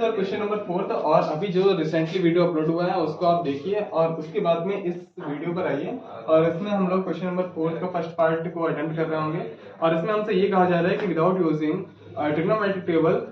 For question number 4। और अभी जो रिसेंटली वीडियो अपलोड हुआ है उसको आप देखिए और उसके बाद में इस वीडियो पर आइए और इसमें हम लोग क्वेश्चन नंबर 4 का फर्स्ट पार्ट को अटेम्प्ट कर रहे होंगे। और इसमें हमसे ये कहा जा रहा है कि विदाउट यूजिंग ट्रिग्नोमेट्रिक टेबल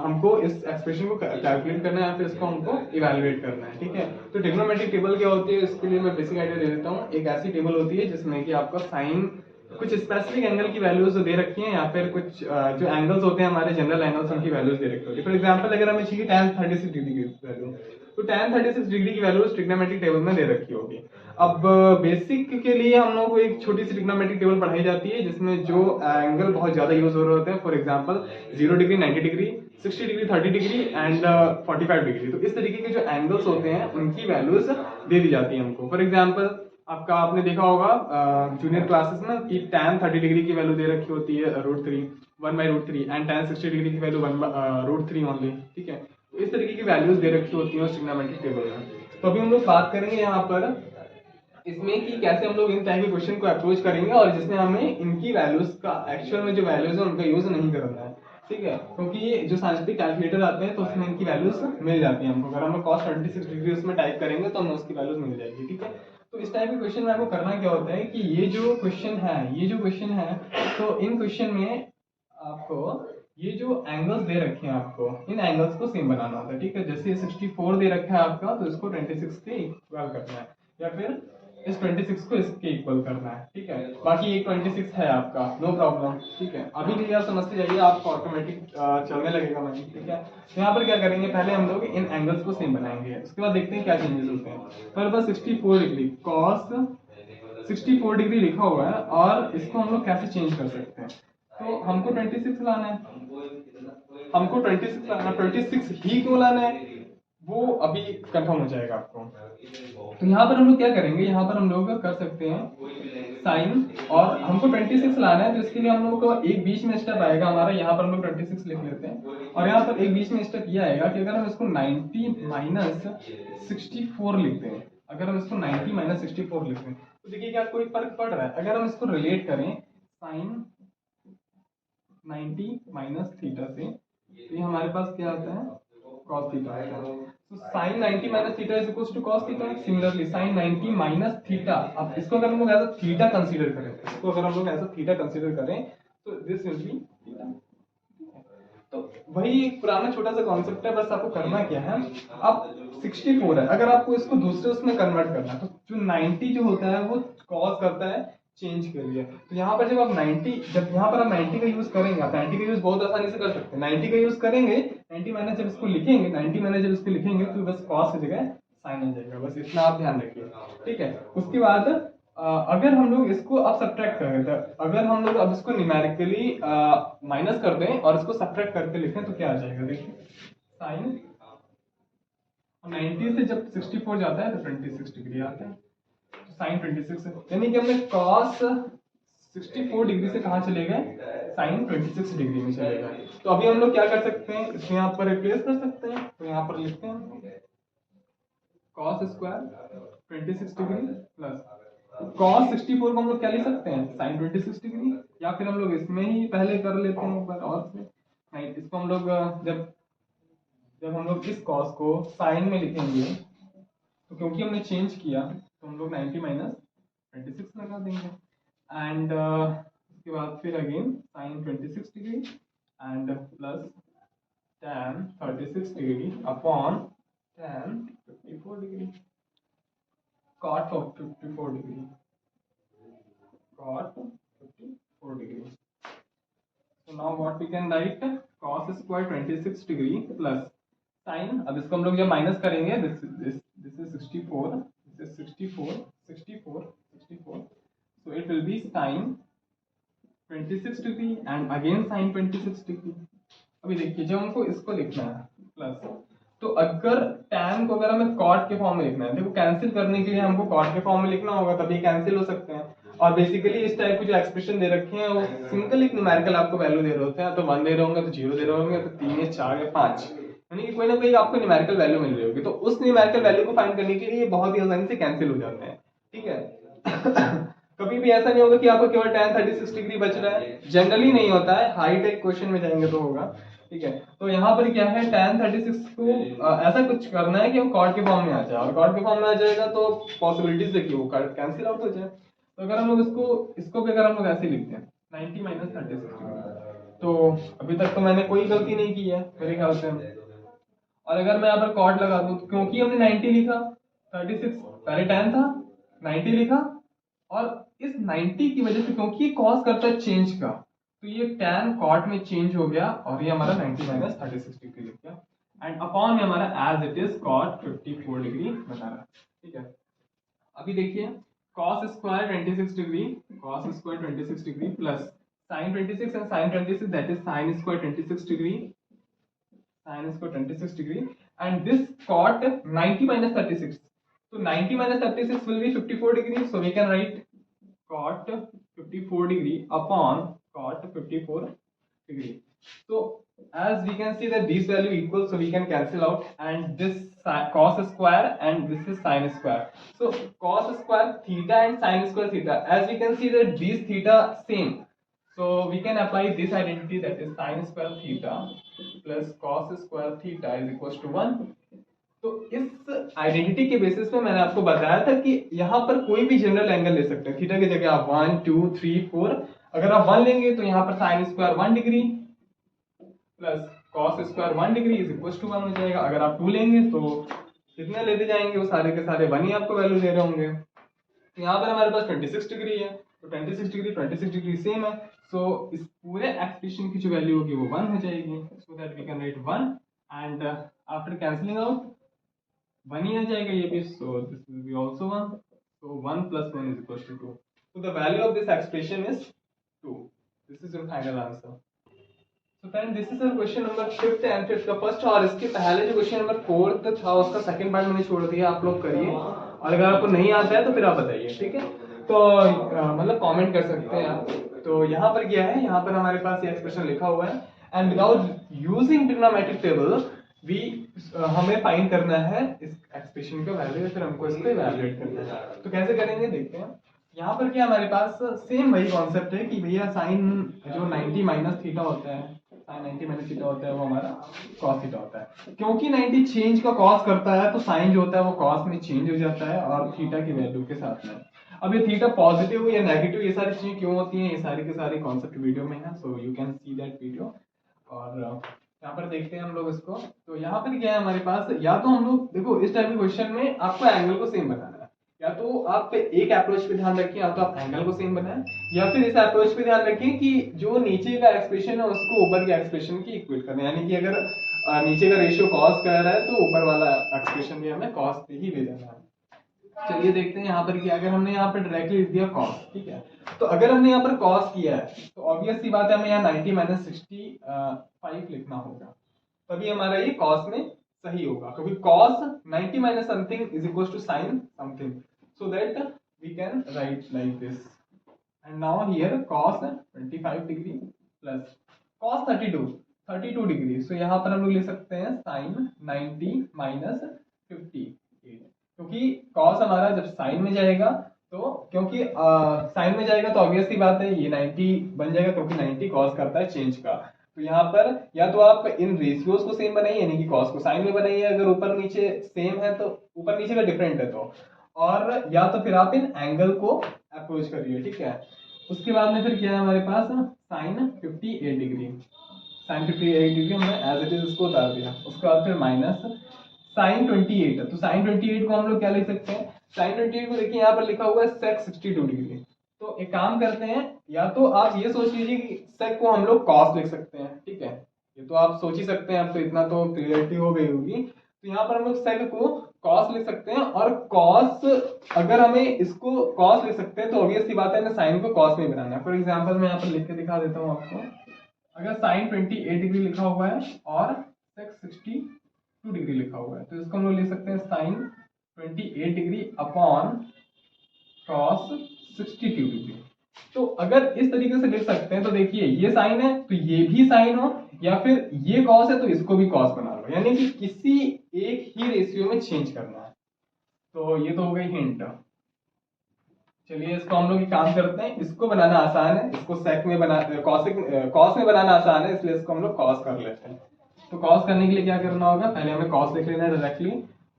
हमको इस एक्सप्रेशन को कैलकुलेट करना है या फिर इसको हमको इवैल्यूएट करना है। ठीक है, तो ट्रिग्नोमेट्रिक टेबल क्या होती है इसके लिए मैं बेसिक आइडिया दे देता हूँ। एक ऐसी टेबल होती है जिसमें कि आपका साइन कुछ स्पेसिफिक एंगल की वैल्यूज दे रखी हैं या फिर कुछ जो एंगल्स होते हैं हमारे जनरल एंगल्स उनकी वैल्यूज दे रखी होती है। फॉर एग्जांपल अगर हमें चाहिए tan 36 डिग्री की वैल्यू, तो tan 36 डिग्री की वैल्यूज ट्रिग्नोमेट्रिक टेबल में दे रखी होगी। अब बेसिक के लिए हम लोगों को एक छोटी सी ट्रिग्नोमेट्रिक टेबल पढ़ाई जाती है जिसमें जो एंगल बहुत ज्यादा यूज हो रहे होते हैं, for example 0 degree, 90 degree, 60 degree, 30 degree and 45 degree. तो इस तरीके के जो एंगल्स होते हैं उनकी वैल्यूज दे दी जाती है हमको। फॉर एग्जांपल आपका आपने देखा होगा जूनियर क्लासेस में कि tan 30 डिग्री की वैल्यू दे रखी होती है √3, 1/√3 एंड tan 60 डिग्री की वैल्यू 1/√3 ओनली। ठीक है, तो इस तरीके की वैल्यूज दे रखी होती है ट्रिग्नोमेट्रिक टेबल में। तो अभी हम लोग बात करेंगे यहाँ पर इसमें कि कैसे हम लोग इन टाइप के क्वेश्चन को अप्रोच करेंगे और जिसमें हमें इनकी वैल्यूज का एक्चुअल में जो वैल्यूज है उनका यूज नहीं करना है। ठीक है, क्योंकि जो साइंटिफिक कैलकुलेटर आते हैं तो उसमें इनकी वैल्यूज मिल जाती है हमको। अगर हम cos 36 डिग्री उसमें टाइप करेंगे तो हमें उसकी वैल्यूज मिल जाएगी। ठीक है, तो इस टाइप के क्वेश्चन में आपको करना क्या होता है कि ये जो क्वेश्चन है तो इन क्वेश्चन में आपको ये जो एंगल्स दे रखे हैं आपको इन एंगल्स को सेम बनाना होता है। ठीक है, जैसे 64 दे रखा है आपका तो इसको 26 के इक्वल करना है या फिर इस 26 को इसके इक्वल करना है। ठीक है, बाकी एक 26 है आपका, नो प्रॉब्लम। ठीक है, अभी भी आप समझते जाइए, आपको ऑटोमेटिक चलने लगेगा माइंड। ठीक है, तो यहाँ पर क्या करेंगे, पहले हम लोग इन एंगल्स को सेम बनाएंगे, उसके बाद देखते हैं क्या चेंजेस होते हैं। पर बस 64 डिग्री कॉस 64 डिग्री लिखा हुआ है और इसको हम लोग कैसे चेंज कर सकते हैं, तो हमको 26 लाना है, हमको 26 लाना, 26 ही क्यों लाना है वो अभी कंफर्म हो जाएगा आपको। तो यहाँ पर हम लोग क्या करेंगे, यहाँ पर हम लोग कर सकते हैं साइन, और हमको 26 लाना है तो इसके लिए हम लोग को एक बीच में स्टेप आएगा हमारा, यहाँ पर हम लोग 26 लिख लेते हैं और यहाँ पर एक बीच में स्टेप ये आएगा कि अगर हम इसको 90 माइनस 64 लिखते हैं, अगर हम इसको 90 माइनस 64 लिखते हैं तो देखिए क्या कोई फर्क पड़ रहा है। अगर हम इसको रिलेट करें साइन 90 माइनस थीटा से तो ये हमारे पास क्या आता है cos थीटा आता है। तो sin 90 minus theta is equals to cos theta. Similarly sin 90 minus theta, अब इसको अगर हम लोग एज थीटा कंसीडर करें, इसको अगर हम लोग एज थीटा कंसीडर करें तो दिस विल बी थीटा। तो वही एक पुराना छोटा सा कॉन्सेप्ट है, बस आपको करना क्या है, अब 64 है, अगर आपको इसको दूसरे उसमें कन्वर्ट करना है तो जो 90 जो होता है वो कॉज करता है चेंज के लिए। तो यहाँ पर जब आप 90, जब यहाँ पर आप 90 का यूज करेंगे, आप 90 का यूज बहुत आसानी से कर सकते हैं। 90 का यूज करेंगे, 90 माइनस जब इसको लिखेंगे, 90 माइनस जब इसको लिखेंगे तो बस कॉस की जगह साइन आ जाएगा, बस इतना आप ध्यान रखिए। ठीक है, उसके बाद अगर हम लोग इसको अब सब्ट्रैक्ट करें, तो अगर हम लोग अब इसको न्यूमेरिकली माइनस कर दें और इसको सब्ट्रैक्ट करके लिखें तो क्या आ जाएगा, देखिए साइन 90 से जब 64 जाता है तो 26 डिग्री आता है, साइन 26 है, यानी कि हमने cos 64 डिग्री से कहाँ चले गए, साइन 26 डिग्री में चले गए। तो अभी हम लोग क्या कर सकते हैं, इसमें यहाँ पर रिप्लेस कर सकते हैं, तो यहाँ पर लिखते हैं cos square 26 degree plus cos 64 को हम लोग क्या लिख सकते हैं, साइन 26 डिग्री, या फिर हम लोग इसमें ही पहले कर लेते हैं एक बार और से, नहीं इसको हम लोग जब हम लोग इस cos को साइन में लिखेंगे तो क्योंकि हमने चेंज किया तो हम लोग 90 माइनस 26 लगा देंगे एंड उसके बाद फिर again sine 26 degree and plus tan 36 degree upon tan 54 degree, cot of 54 degree, cot 54 degree. So now what we can write, cos square 26 degree plus sign, अब इसको हम लोग जब माइनस करेंगे, this is 64, this is 64, so it will be sin 26 degree and again sin 26 degree. अभी देखिए जब हमको इसको लिखना है प्लस, तो अगर tan को अगर हमें cot के फॉर्म में लिखना है, देखो कैंसिल करने के लिए हमको cot के फॉर्म में लिखना होगा तभी कैंसिल हो सकते हैं। और बेसिकली इस टाइप के जो एक्सप्रेशन दे रखे हैं वो सिंपल एक न्यूमेरिकल आपको वैल्यू दे रहे होते हैं, तो 1 दे रहे होंगे तो 0 दे रहे होंगे तो 3 या 4 या 5, यानी कि कोई ना कोई आपको न्यूमेरिकल वैल्यू मिल रही होगी। तो उस न्यूमेरिकल वैल्यू को फाइंड करने के लिए बहुत ही आसानी से कैंसिल हो जाते हैं। ठीक है कभी भी ऐसा नहीं होगा कि आपको केवल tan 36 डिग्री बच रहा है, जनरली नहीं होता है, हाई टेक क्वेश्चन में जाएंगे तो होगा, ठीक है। तो यहाँ पर क्या है, tan 36 को ऐसा कुछ करना है कि वो कॉट के फॉर्म में आ जाए, और कॉट के फॉर्म में आ जाएगा तो पॉसिबिलिटीज देखिए वो कैंसिल आउट हो जाए। तो अगर हम लोग इसको भी अगर हम लोग ऐसे लिखते हैं 90 माइनस 36, तो अभी तक तो मैंने कोई गलती नहीं की है मेरे ख्याल से। और अगर मैं यहाँ पर कॉट लगा दूं, तो क्योंकि हमने 90 लिखा, 36 पहले tan था, 90 लिखा, और इस 90 की वजह से क्योंकि ये कॉस करता है चेंज का, तो ये tan कॉट में चेंज हो गया और ये हमारा 90 माइनस 36 डिग्री लिख गया, एंड अपॉन में हमारा as it is cot 54 degree बता रहा है। ठीक है, अभी देखिए cos square 26 degree, cos square 26 degree plus sin 26 and sin 26 that is sin square 26 degree, sin square 26 degree, and this cot 90 minus 36, so 90 minus 36 will be 54 degree, so we can write cot 54 degree upon cot 54 degree. So as we can see that these value equal, so we can cancel out, and this cos square and this is sin square, so cos square theta and sin square theta, as we can see that these theta same, so we can apply this identity, that is sin square theta plus cos square theta is equals to 1. तो इस identity के basis पे मैंने आपको बताया था कि यहाँ पर कोई भी जनरल एंगल ले सकते हैं, थीटा की जगह आप 1 2 3 4, अगर आप 1 लेंगे तो यहाँ पर sine square 1 degree plus cos square 1 degree is equal to 1 हो जाएगा। अगर आप 2 लेंगे तो कितने लेते जाएंगे, वो सारे के सारे 1 ही आपको वैल्यू दे रहे होंगे। तो यहाँ पर हमारे पास 26 डिग्री है, तो 26 डिग्री सेम है, सो इस पूरे एक्सप्रेशन की जो वैल्यू होगी वो 1 हो जाएगी, so that we can write 1, and after cancelling out 1 ही आ जाएगा ये भी, so this will be also 1, so 1 plus 1 is equals to 2, so the value of this expression is 2. This is your final answer. So friend, this is our question number 5th and 5th का first, और इसके पहले जो question number 4th था उसका second part मैंने छोड़ दिया, आप लोग करिए, और अगर आपको नहीं आता है तो फिर आप बताइए, ठीक है, तो मतलब कमेंट कर सकते हैं आप। तो यहाँ पर क्या है, यहाँ पर हमारे पास ये एक्सप्रेशन लिखा हुआ है, and without using trigonometric table we हमें फाइंड करना है इस एक्सप्रेशन का वैल्यू, फिर हमको इसको इवैल्यूएट करना है। तो कैसे करेंगे देखते हैं। यहाँ पर क्या हमारे पास सेम वही कॉन्सेप्ट है कि भैया साइन जो 90 माइनस थीटा होता है, साइन 90 माइनस थीटा होता है वो हमारा कॉस थीटा होता है, क्योंकि 90 चेंज का कॉस करता है तो साइन जो होता है वो कॉस में चेंज हो जाता है और थीटा की वैल्यू के साथ में। अब ये थीटा पॉजिटिव या नेगेटिव ये सारी चीजें क्यों होती हैं, ये सारी के सारे कॉन्सेप्ट वीडियो में है, so you can see that video. और यहाँ पर देखते हैं हम लोग इसको। तो यहाँ पर क्या है हमारे पास, या तो हम लोग देखो इस टाइप के क्वेश्चन में आपको एंगल को सेम बनाना है, या तो आप एक अप्रोच पे ध्यान रखिए, या तो आप एंगल को सेम बनाएं, या फिर इस अप्रोच पे ध्यान रखिए कि जो नीचे का एक्सप्रेशन है उसको ऊपर के एक्सप्रेशन की इक्वेट करना है, यानी कि अगर नीचे का रेशियो कॉस कर रहा है तो ऊपर वाला एक्सप्रेशन भी हमें कॉस पे ही ले जाना है। चलिए देखते हैं यहाँ पर कि अगर हमने यहाँ पर डायरेक्टली लिख दिया कॉस, ठीक है, तो अगर हमने यहाँ पर कॉस किया है तो ऑब्वियस सी बात है हमें यहाँ 90 माइनस 65 लिखना होगा, तभी हमारा ये कॉस में सही होगा, क्योंकि cos 90 minus something is equal to sine something, so that we can write like this, and now here cos 25 degree plus cos 32 degree, so यहाँ पर हम लोग ले सकते हैं साइन 90 माइनस 58, क्योंकि cos हमारा जब साइन में जाएगा तो क्योंकि साइन में जाएगा तो ऑब्वियस सी बात है ये 90 बन जाएगा, क्योंकि 90 cos करता है चेंज का। तो यहाँ पर या तो आप इन रेशियोज को सेम बनाइए, यानी कि cos को साइन में बनाइए, अगर ऊपर नीचे सेम है तो ऊपर नीचे का डिफरेंट है तो, और या तो फिर आप इन एंगल को अप्रोच करिए, ठीक है। उसके बाद में फिर क्या है हमारे पास साइन 58 डिग्री, साइन 58 डिग्री हमने एज इट इज इसको उतार दिया, उसके बाद फिर माइनस साइन 28 है, तो साइन 28 को हम लोग क्या लिख सकते हैं, साइन 28 को देखिए यहाँ पर लिखा हुआ है सेक 62 डिग्री, तो एक काम करते हैं, या तो आप ये सोच लीजिए कि सेक को हम लोग कॉस लिख सकते हैं, ठीक है, ये तो आप सोच ही सकते हैं, अब तो इतना तो क्लियरिटी हो गई होगी। तो यहाँ पर हम लोग सेक को कॉस लिख सकते हैं, और कॉस अगर हमें इसको कॉस लिख सकते हैं तो ऑब्वियस सी बात है हमें साइन को कॉस में बनाना है। फॉर एग्जाम्पल मैं यहाँ पर लिख के दिखा देता हूँ आपको, अगर साइन 28 डिग्री लिखा हुआ है और सेक 62 डिग्री लिखा हुआ है, तो इसको हम लोग ले सकते हैं sine 28 degree upon cos 62 degree. तो अगर इस तरीके से लिख सकते हैं तो देखिए ये साइन है तो ये भी साइन हो, या फिर ये कॉस है तो इसको भी कॉस बना लो, यानी कि किसी एक ही रेशियो में चेंज करना है। तो ये तो हो गई हिंट। चलिए इसको हम लोग एक काम करते हैं, इसको बनाना आसान है, इसको सेक में बना कॉस में बनाना आसान है, इसलिए इसको हम लोग कॉस कर लेते हैं। तो कॉस करने के लिए क्या करना होगा, पहले हमें कॉस लिख लेना है डायरेक्टली,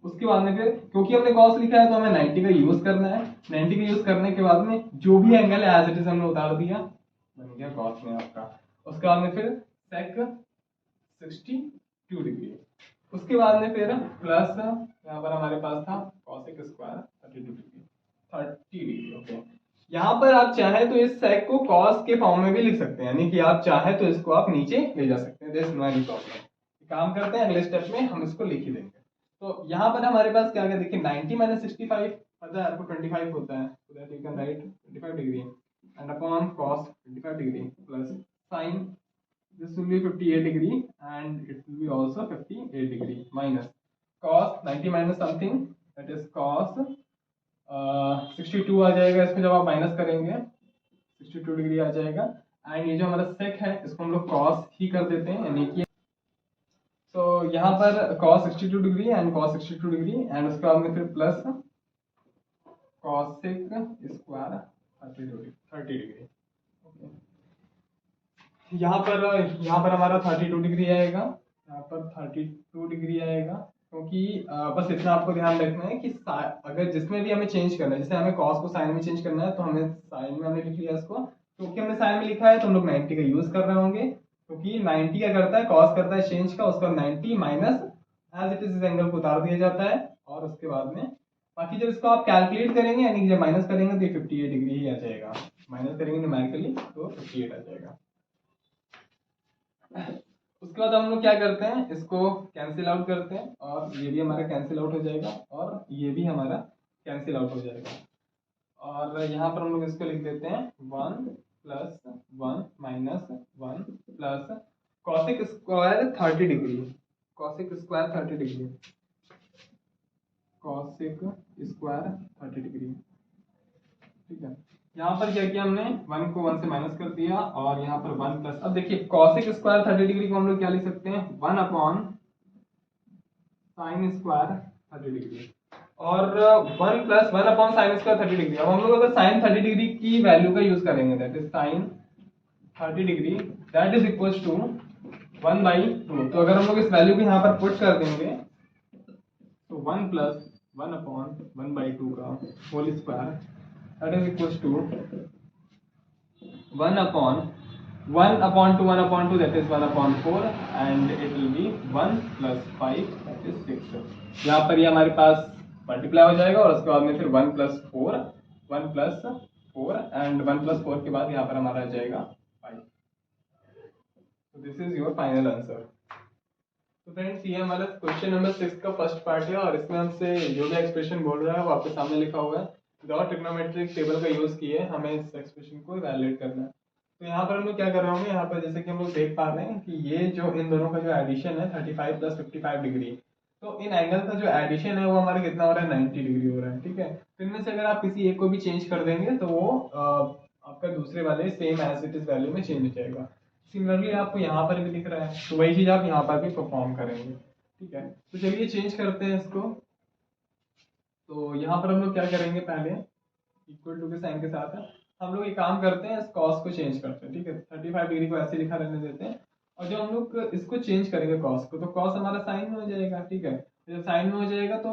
उसके बाद में फिर क्योंकि हमने कॉस लिखा है तो हमें 90 का यूज करना है। 90 का यूज करने के बाद में जो भी एंगल है एज इट इज हमने उतार दिया, बन गया कॉस में आपका। उसके बाद में फिर सेक 62 डिग्री, उसके बाद में फिर प्लस यहाँ पर हमारे पास था कॉसेक स्क्वायर 30 डिग्री। ओके, यहाँ पर आप चाहे तो इस सेक को कॉस के फॉर्म में भी लिख सकते हैं, यानी कि आप चाहे तो इसको आप नीचे ले जा सकते हैं, there is no any problem. काम करते हैं, अगले स्टेप में हम इसको लिख ही देंगे। तो यहाँ पर हमारे पास क्या क्या देखिए, 90 माइनस 65 पता है आपको 25 होता है, so that you can write 25 degree and upon cos 25 degree plus sin this will be 58 degree and it will be also 58 degree minus cos 90 minus something that is cos 62 आ जाएगा, इसमें जब आप माइनस करेंगे 62 डिग्री आ जाएगा। And ये जो हमारा सेक है इसको हम लोग cos ही कर देते हैं, यानी कि तो यहाँ पर cos 62 degree and cos 62 degree and उसके बाद में फिर प्लस cosec स्क्वायर 30 डिग्री। यहाँ पर हमारा 32 डिग्री आएगा, यहाँ पर 32 डिग्री आएगा, क्योंकि बस इतना आपको ध्यान रखना है कि अगर जिसमें भी हमें चेंज करना है, जैसे हमें cos को साइन में चेंज करना है तो हमें साइन में हमने लिख लिया इसको, क्योंकि हमने साइन में लिखा है तो हम लोग 90 का यूज कर रहे होंगे, क्योंकि 90 क्या करता है, cos करता है चेंज का, उसका 90 माइनस एज इट इज इस एंगल को उतार दिया जाता है, और उसके बाद में बाकी जब इसको आप कैलकुलेट करेंगे, यानी कि जब माइनस करेंगे तो ये 58 डिग्री ही आ जाएगा, माइनस करेंगे न्यूमेरिकली तो 58 आ जाएगा। उसके बाद हम लोग क्या करते हैं, इसको कैंसिल आउट करते हैं, और ये भी हमारा कैंसिल आउट हो जाएगा और ये भी हमारा कैंसिल आउट हो जाएगा, और यहाँ पर हम लोग इसको लिख देते हैं 1 plus 1 minus 1 plus cosec square 30 degree, cosec square 30 degree, cosec square 30 degree. ठीक है, यहाँ पर क्या किया हमने, 1 को 1 से माइनस कर दिया, और यहाँ पर 1 प्लस, अब देखिए कॉसेक स्क्वायर 30 डिग्री को हम लोग क्या लिख सकते हैं, 1 अपॉन साइन स्क्वायर 30 डिग्री, और 1 plus 1 upon sine square 30 degree. अब हम लोग अगर साइन 30 डिग्री की वैल्यू का यूज करेंगे, that is sine 30 degree that is equals to 1/2, तो अगर हम लोग इस वैल्यू को यहाँ पर पुट कर देंगे तो 1 प्लस 1 अपॉन 1/2 का whole square that is equals to 1 upon 2 that is 1/4 and it will be 1 plus 5 that is 6। यहाँ पर ये हमारे पास मल्टीप्लाई हो जाएगा, और उसके बाद में फिर 1 plus 4 and 1 plus 4 के बाद यहाँ पर हमारा आ जाएगा 5। so this is your final answer। तो फ्रेंड्स ये हमारा क्वेश्चन नंबर 6 का फर्स्ट पार्ट है, और इसमें हमसे जो भी एक्सप्रेशन बोल रहा है वो आपके सामने लिखा हुआ है, विदाउट ट्रिग्नोमेट्रिक टेबल का यूज किए हमें इस एक्सप्रेशन को इवैल्यूएट करना है। तो यहाँ पर हम लोग क्या कर रहे होंगे, यहाँ पर जैसे कि हम लोग देख पा रहे हैं कि ये जो इन दोनों का जो एडिशन है 35 प्लस 55 डिग्री, तो इन एंगल का जो एडिशन है वो हमारा कितना हो रहा है, 90 डिग्री हो रहा है। ठीक है, तो इनमें से अगर आप किसी एक को भी चेंज कर देंगे तो वो आपका दूसरे वाले same as it is value में चेंज हो जाएगा। सिमिलरली आपको यहाँ पर भी दिख रहा है, तो वही चीज आप यहाँ पर भी परफॉर्म करेंगे। ठीक है, तो चलिए चेंज करते हैं इसको। तो यहाँ पर हम लोग क्या करेंगे, पहले इक्वल टू के साइन के साथ हम लोग एक काम करते हैं, इस कॉस को चेंज करते हैं। ठीक है, 35 डिग्री को ऐसे लिखा रहने देते हैं, और जब हम लोग इसको चेंज करेंगे कॉस को, तो कॉस हमारा साइन में हो जाएगा। ठीक है, जब साइन में हो जाएगा तो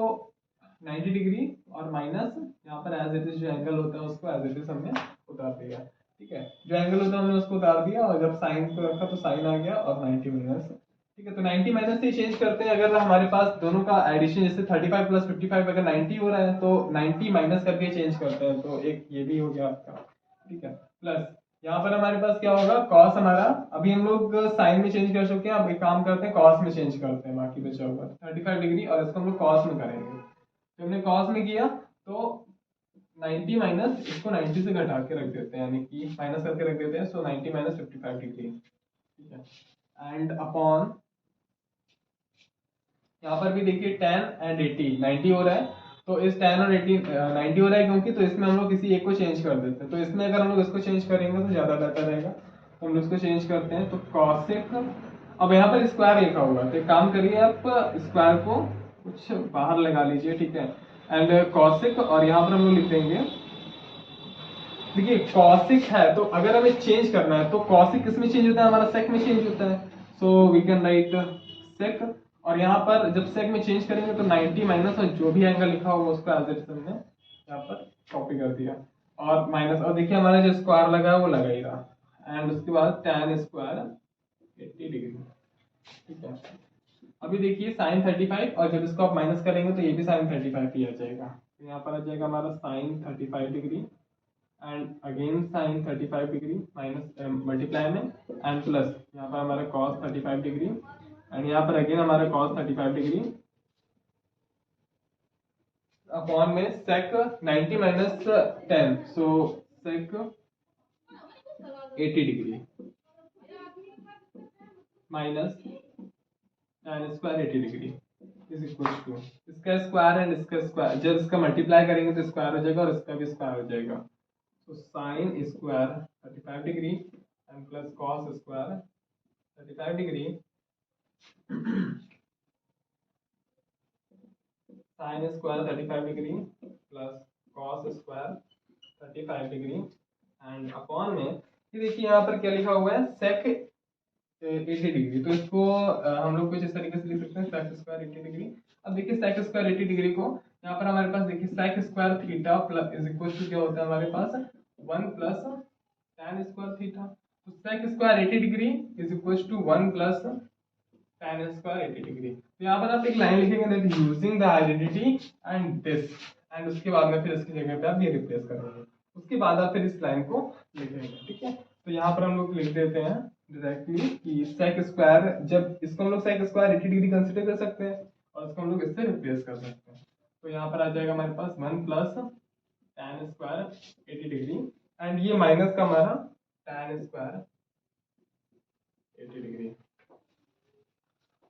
90 डिग्री और माइनस यहाँ पर एज इट इज जो एंगल होता है उसको एज इट इज हमने उतार दिया। ठीक है, जो एंगल होता है हमने उसको उतार दिया, और जब साइन को रखा तो साइन आ गया और 90 माइनस। ठीक है, तो 90 माइनस से चेंज करते हैं। अगर हमारे पास दोनों का एडिशन जैसे 35 प्लस 55 अगर 90 हो रहा है तो 90 माइनस करके चेंज करते हैं, तो एक ये भी हो गया आपका। ठीक है, प्लस यहाँ पर हमारे पास क्या होगा, कॉस हमारा अभी हम लोग साइन में चेंज कर चुके हैं, अब एक काम करते हैं कॉस में चेंज करते हैं, बाकी बचा हुआ 35 डिग्री, और इसको हम लोग कॉस में करेंगे। तो हमने कॉस में किया तो 90 माइनस इसको 90 से घटा के रख देते हैं, यानी कि माइनस करके रख देते हैं, सो 90 माइनस 55 डिग्री। ठीक है, एंड अपॉन यहाँ पर भी देखिए 10 एंड 80 90 हो रहा है, तो इस 10 और 80 90 हो रहा है क्योंकि, तो इसमें हम लोग किसी एक को चेंज कर देते हैं। तो इसमें अगर हम लोग इसको चेंज करेंगे तो ज़्यादा बेहतर रहेगा, तो हम लोग इसको चेंज करते हैं। तो कॉसेक, अब यहाँ पर स्क्वायर लिखा होगा, तो एक काम करिए आप स्क्वायर को कुछ बाहर लगा लीजिए। ठीक है, एंड कॉसेक, और यहाँ पर हम लोग लिख देंगे देखिए कॉसिक है तो अगर हमें चेंज करना है तो कॉसिक किस में चेंज होता है, हमारा सेक में चेंज होता है। सो वी कैन राइट सेक, और यहाँ पर जब सेक में चेंज करेंगे तो 90 माइनस और जो भी एंगल लिखा होगा उसको एज इट इज हमने यहाँ पर कॉपी कर दिया, और माइनस, और देखिए हमारा जो स्क्वायर लगा है वो लगा ही रहा, एंड उसके बाद tan स्क्वायर 80 डिग्री। ठीक है, अभी देखिए साइन 35, और जब इसको आप माइनस करेंगे तो ये भी साइन 35 ही आ जाएगा। तो यहाँ पर आ जाएगा हमारा sine 35 degree and again sine 35 degree minus multiply में, एंड प्लस यहाँ पर हमारा कॉस 35 डिग्री, एंड यहाँ पर अगेन हमारा कॉस 35 डिग्री अपॉन में sec 90 minus 10, so sec 80 degree minus tan square 80 degree is equal to इसका स्क्वायर एंड इसका स्क्वायर, जब इसका मल्टीप्लाई करेंगे तो स्क्वायर हो जाएगा और इसका भी स्क्वायर हो जाएगा। तो sine square 35 degree and plus cos square 35 degree sine square 35 degree plus cos square 35 degree and upon में ये देखिए यहाँ पर क्या लिखा हुआ है सेक 80 डिग्री, तो इसको हम लोग कुछ इस तरीके से लिख सकते हैं सेक स्क्वायर 80 डिग्री। अब देखिए सेक स्क्वायर 80 डिग्री को यहाँ पर हमारे पास देखिए sec square theta plus is equal to क्या होता है हमारे पास 1 प्लस tan स्क्वायर थीटा, तो sec square 80 degree is equal to 1 plus tan square 80 degree. तो यहाँ पर आप एक लाइन लिखेंगे that using the identity and this, and उसके बाद में फिर इसकी जगह पे आप ये रिप्लेस करेंगे, उसके बाद आप फिर इस लाइन को लिखेंगे। ठीक है, तो यहाँ पर हम लोग लिख देते हैं डायरेक्टली कि सेक स्क्वायर, जब इसको हम लोग सेक स्क्वायर 80 डिग्री कंसीडर कर सकते हैं और इसको हम लोग इससे रिप्लेस कर सकते हैं। तो यहाँ पर आ जाएगा हमारे पास 1 plus tan square 80 degree and ये माइनस का हमारा tan स्क्वायर 80 डिग्री।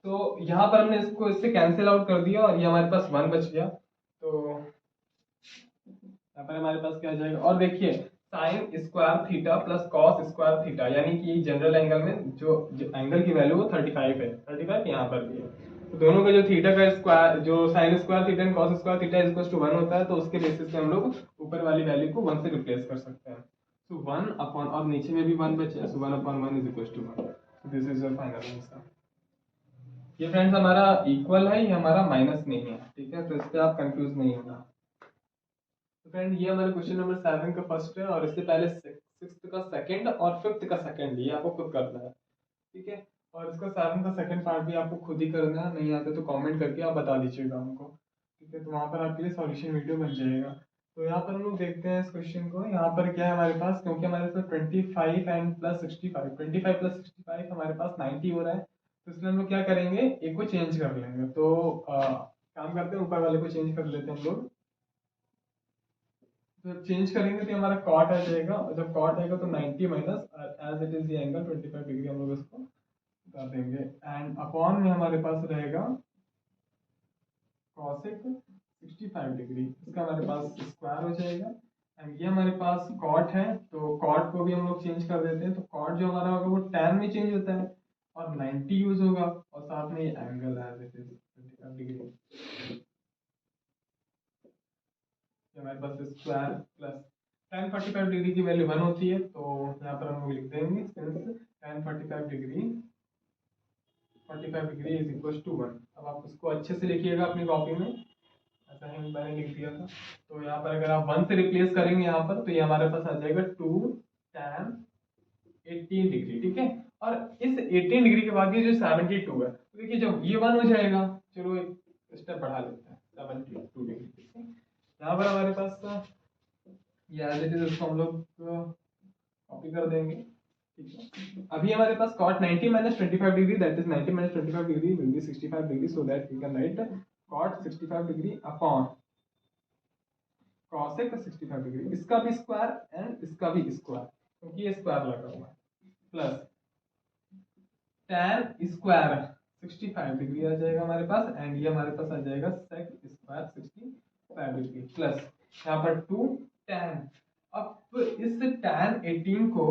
तो यहाँ पर हमने इसको इससे कैंसिल आउट कर दिया और ये हमारे पास 1 बच गया। तो यहाँ पर हमारे पास क्या आ जाएगा, और देखिए sign square theta plus cos square theta, यानी कि जनरल एंगल में जो एंगल की वैल्यू वो 35 है, 35 यहाँ पर भी है, तो दोनों का जो थीटा का स्क्वायर, जो sine square theta and cos square theta is equal to 1 होता है, तो उसके बेसिस पे हम लोग ऊपर वाली वैल्यू को 1 से रिप्लेस कर सकते हैं। सो 1 अपॉन, और नीचे में भी 1 बचे, so 1 upon 1 is equal to 1। This is your final answer. ये फ्रेंड्स हमारा इक्वल है, ये हमारा माइनस नहीं है। ठीक है, तो इससे आप कंफ्यूज नहीं होना। तो फ्रेंड ये हमारे क्वेश्चन नंबर 7 का फर्स्ट है, और इससे पहले 6th का सेकंड और 5th का सेकंड ये आपको खुद करना है। ठीक है, और इसका 7 का सेकंड पार्ट भी आपको खुद ही करना है, नहीं आता तो कमेंट करके आप बता दीजिएगा हमको। ठीक है, तो वहाँ पर आपके लिए सॉल्यूशन वीडियो बन जाएगा। तो यहाँ पर हम लोग देखते हैं इस क्वेश्चन को। यहाँ पर क्या है हमारे पास, क्योंकि हमारे पास 25 एंड प्लस 65, 25 प्लस 65 हमारे पास 90 हो रहा है, तो इसलिए हम लोग क्या करेंगे, एक को चेंज कर लेंगे। तो काम करते हैं, ऊपर वाले को चेंज कर लेते हैं हम लोग। तो जब चेंज करेंगे तो हमारा कॉट आ जाएगा, और जब कॉट आएगा तो 90 माइनस एज इट इज ये एंगल 25 डिग्री हम लोग इसको कर देंगे, एंड अपॉन में हमारे पास रहेगा कॉसेक 65 डिग्री, इसका हमारे पास स्क्वायर हो जाएगा, एंड ये हमारे पास कॉट है, तो कॉट को भी हम लोग चेंज कर देते हैं। तो कॉट जो हमारा होगा वो tan में चेंज होता है और 90 यूज होगा, और साथ में ये angle as it is 25 degree, हमारे पास स्क्वायर प्लस tan 45 डिग्री की वैल्यू 1 होती है, तो यहाँ पर हम लोग लिख देंगे since tan 45 degree is equal to 1। अब आप उसको अच्छे से लिखिएगा अपनी कॉपी में, ऐसा ही मैंने लिख दिया था। तो यहाँ पर अगर आप 1 से रिप्लेस करेंगे यहाँ पर, तो ये हमारे पास आ जाएगा 2 tan 18 डिग्री। ठीक है, और इस 18 डिग्री के बाद ये जो 72 है, तो देखिए जब ये 1 हो जाएगा, चलो एक स्टेप बढ़ा लेते हैं 72 डिग्री। ठीक है, यहाँ पर हमारे पास ये एज इट इज, इसको हम लोग कॉपी कर देंगे। ठीक है, अभी हमारे पास cot 90 minus 25 degree, that is 90 minus 25 degree will be 65 degree, so that we can write cot 65 degree upon cosec 65 degree, इसका भी स्क्वायर एंड इसका भी स्क्वायर, क्योंकि ये स्क्वायर लगा हुआ है, प्लस tan स्क्वायर 65 डिग्री आ जाएगा हमारे पास, एंड ये हमारे पास आ जाएगा sec स्क्वायर 65 डिग्री, प्लस यहाँ पर 2 tan। अब इस tan 18 को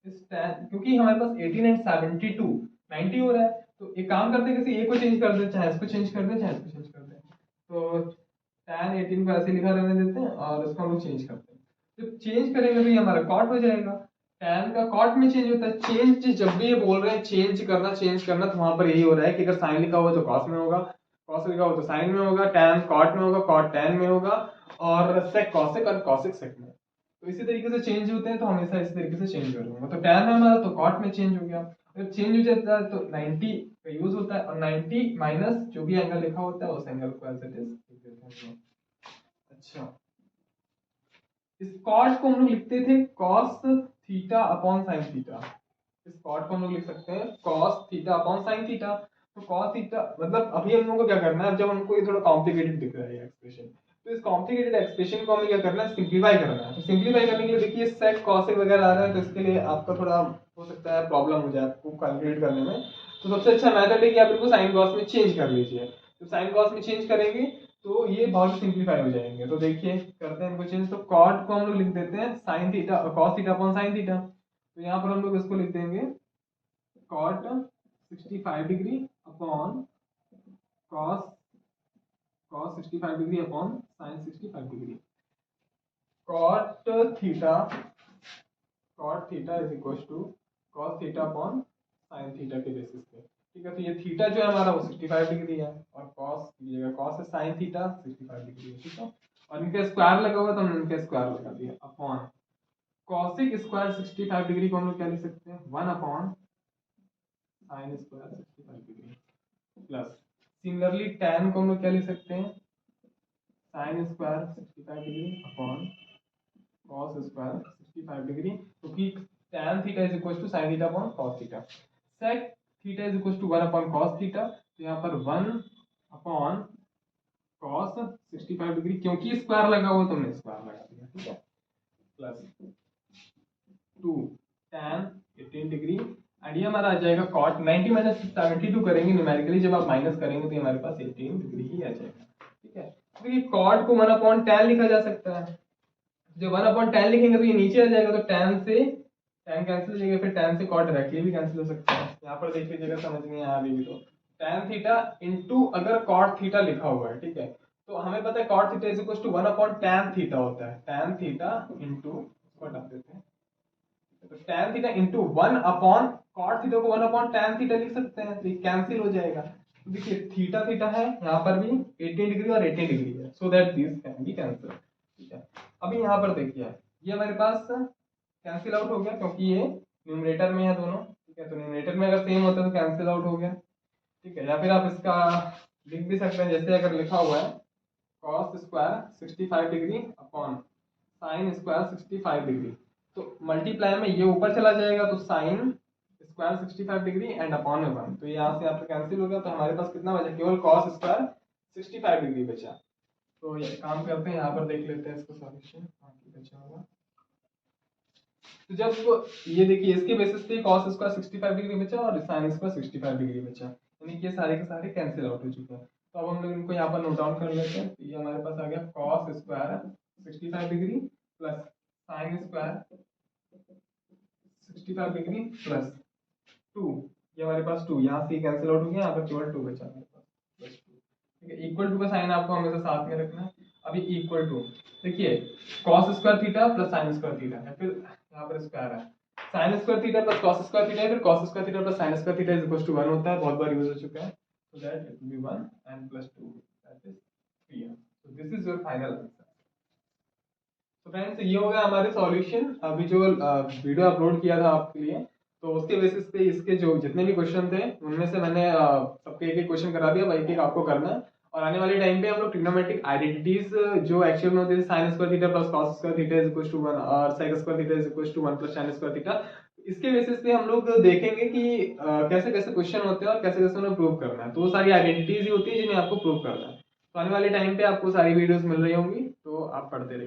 इस tan, क्योंकि हमारे पास 18 एंड 72 90 हो रहा है, तो एक काम करते हैं, किसी एक को चेंज कर दे, चाहे इसको चेंज कर दे चाहे इसको चेंज कर दे। तो tan 18 को ऐसे लिखा रहने देते हैं और इसको हम लोग चेंज करते हैं। जब चेंज करेंगे तो ये हमारा कॉट हो जाएगा। tan का कॉट में चेंज होता है। चेंज जब भी ये बोल रहे हैं चेंज करना तो वहां पर यही हो रहा है कि अगर साइन लिखा हुआ तो कॉस में होगा, कॉस लिखा हुआ तो साइन में होगा, tan कॉट में होगा, कॉट tan में होगा, और सेक कॉसेक और कॉसेक सेक में। तो इसी तरीके से चेंज होते हैं, तो हमेशा इसी तरीके से चेंज करूंगा। तो tan है हमारा तो कॉट में चेंज हो गया। जब चेंज हो जाता है तो 90 का यूज होता है, और 90 माइनस जो भी एंगल लिखा होता है उस एंगल को एज इट इज लिख देते हैं। अच्छा, इस कॉट को हम लोग लिखते थे cos theta upon sine theta. इस कॉट को हम लोग लिख सकते हैं cos theta upon sine theta. तो कॉस थीटा मतलब अभी हम लोग को क्या करना है, जब हमको ये थोड़ा कॉम्प्लिकेटेड दिख रहा है एक्सप्रेशन, तो इस कॉम्प्लिकेटेड एक्सप्रेशन को हमें क्या करना है, सिंप्लीफाई करना है। तो सिंप्लीफाई करने के लिए देखिए सेक कॉसेक वगैरह आ रहा है, तो इसके लिए आपका थोड़ा हो सकता है प्रॉब्लम हो जाए आपको कैलकुलेट करने में। तो सबसे अच्छा मेथड है कि आप इनको साइन कॉस में चेंज कर लीजिए। तो साइन कॉस में चेंज करेंगे तो ये बहुत सिंप्लीफाई हो जाएंगे। तो देखिए करते हैं इनको चेंज। तो कॉट को हम लोग लिख देते हैं sine theta cos theta upon sine theta. तो यहाँ पर हम लोग इसको लिख देंगे cot 65 degree upon cos cos 65 degree upon sine 65 degree. Cot theta is equal to cos theta upon sine theta के बेसिस पे। ठीक है, तो ये थीटा जो है हमारा वो 65 डिग्री है, और कॉस की जगह कॉस है, साइन थीटा 65 डिग्री है। ठीक है, और इनका स्क्वायर लगा हुआ तो हमने इनका स्क्वायर लगा दिया अपॉन कॉसिक स्क्वायर 65 डिग्री को हम लोग क्या लिख सकते हैं 1 upon sine square 65 degree, plus similarly tan को हम लोग क्या लिख सकते हैं sine square 65 degree upon cos square 65 degree, क्योंकि tan theta is equal to sin theta upon cos theta. sec theta is equal to 1 upon cos theta, तो यहाँ पर 1 अपॉन cos 65 डिग्री, क्योंकि स्क्वायर लगा हुआ तो हमने स्क्वायर लगा दिया। ठीक है, प्लस 2 tan 18 डिग्री, एंड ये हमारा आ जाएगा cot 90 माइनस 72 करेंगे न्यूमेरिकली, जब आप माइनस करेंगे तो हमारे पास 18 डिग्री ही आ जाएगा। ठीक है, तो ये cot को 1 अपॉन tan लिखा जा सकता है। जब 1 अपॉन tan लिखेंगे तो ये नीचे आ जाएगा, तो tan से tan कैंसिल हो जाएगा, फिर tan से cot डायरेक्टली भी कैंसिल हो सकता है। यहाँ पर देख लीजिएगा, समझ में आ रही है तो tan थीटा इनटू अगर cot थीटा लिखा हुआ है, ठीक है, तो हमें पता है cot theta is equal to 1 upon tan theta होता है। tan थीटा इनटू इसको हटा देते हैं, तो tan theta into 1 upon cot theta को 1 अपॉन tan थीटा लिख सकते हैं, तो ये कैंसिल हो जाएगा। तो देखिए थीटा थीटा है यहाँ पर भी 18 डिग्री और 18 डिग्री है, so that this can be cancel. ठीक है, अभी यहाँ पर देखिए ये हमारे पास कैंसिल आउट हो गया, क्योंकि ये न्यूमरेटर में है दोनों। ठीक है, तो न्यूमरेटर में अगर सेम होता है तो कैंसिल आउट हो गया। ठीक है, या फिर आप इसका लिख भी सकते हैं, जैसे अगर लिखा हुआ है cos square 65 degree upon sine square 65 degree, तो मल्टीप्लाई में ये ऊपर चला जाएगा, तो sign square 65 degree and upon में 1, तो ये यहाँ से आपका कैंसिल हो गया। तो हमारे पास कितना बचा, केवल cos स्क्वायर 65 डिग्री बचा। तो ये काम करते हैं, यहाँ पर देख लेते हैं इसको सॉल्यूशन बचा होगा। तो जब ये देखिए इसके बेसिस पे cos स्क्वायर 65 डिग्री बचा और sin स्क्वायर 65 डिग्री बचा, यानी कि ये सारे के सारे कैंसिल आउट हो चुके हैं। तो अब हम लोग इनको यहाँ पर नोट डाउन कर लेते हैं। तो ये हमारे पास आ गया cos square 65 degree plus sin square 65 degree plus 2, ये हमारे पास 2 यहाँ से कैंसिल आउट हो गया, यहाँ पर केवल 2 बचा हमारे पास प्लस 2। ठीक है, इक्वल टू का साइन आपको हमेशा साथ में रखना है। अभी इक्वल टू देखिए cos square theta plus sin square theta है, फिर यहाँ पर स्क्वायर है, sin square theta plus cos square theta है, फिर cos square theta plus sin square theta is equal to 1 होता है, बहुत बार यूज हो चुका है। So that it will be 1 and plus 2 that is 3m। So this is your final answer. तो फ्रेंड्स ये हो गया हमारे सॉल्यूशन। अभी जो वीडियो अपलोड किया था आपके लिए, तो उसके बेसिस पे इसके जो जितने भी क्वेश्चन थे उनमें से मैंने सबके एक एक क्वेश्चन करा दिया, एक एक आपको करना है। और आने वाले टाइम पे हम लोग ट्रिग्नोमेट्रिक आइडेंटिटीज जो एक्चुअल में होती है sin square theta plus cos square theta is equal to 1 और sec square theta is equal to 1 plus tan square theta, इसके बेसिस पे हम लोग देखेंगे कि कैसे कैसे क्वेश्चन होते हैं और कैसे कैसे उन्हें प्रूव करना है। तो वो सारी आइडेंटिटीज ही होती है जिन्हें आपको प्रूव करना है। तो आने वाले टाइम पे आपको सारी वीडियोस मिल रही होंगी, तो आप पढ़ते रहिए।